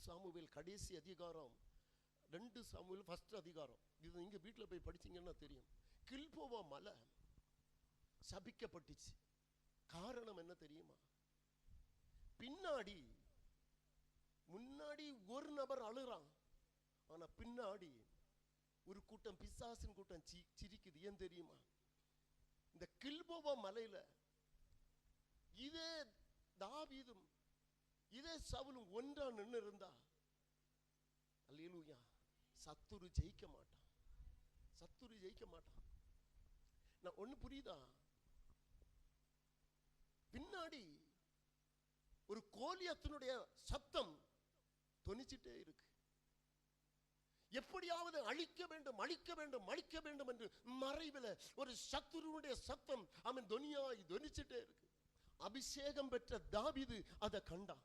Samuel கடைசி அதிகாரம், 2 Samuel first அதிகாரம். இது நீங்க வீட்டில் போய் படிச்சீங்கன்னா தெரியும். கில்போவா மலை சபிக்கப்பட்டுச்சு. காரணம் என்ன தெரியுமா? முன்னாடி ஒரு நபர் அழுறான், ஆனா பின்னாடி ஒரு கூட்டம், பிசாசின் கூட்டம் சிரிக்குது. ஏன் தெரியுமா? இந்த கில்போவா மலையில இதே தாவீதும் இதே சவுலும் ஒன்றா நின்று இருந்தா, அல்லேலூயா, சத்துரு ஜெயிக்க மாட்டான். நான் ஒண்ணு புரியுதா? பின்னாடி ஒரு கோலியாத்தினுடைய சத்தம் தொனிச்சிட்டே இருக்கு. எப்படியாவது அழிக்க வேண்டும் என்று மறைவில் ஒரு சத்துருவுடைய சத்தம் அவன் தொனிச்சிட்டே இருக்கு. அபிஷேகம் பெற்ற தாவீது அதை கண்டான்.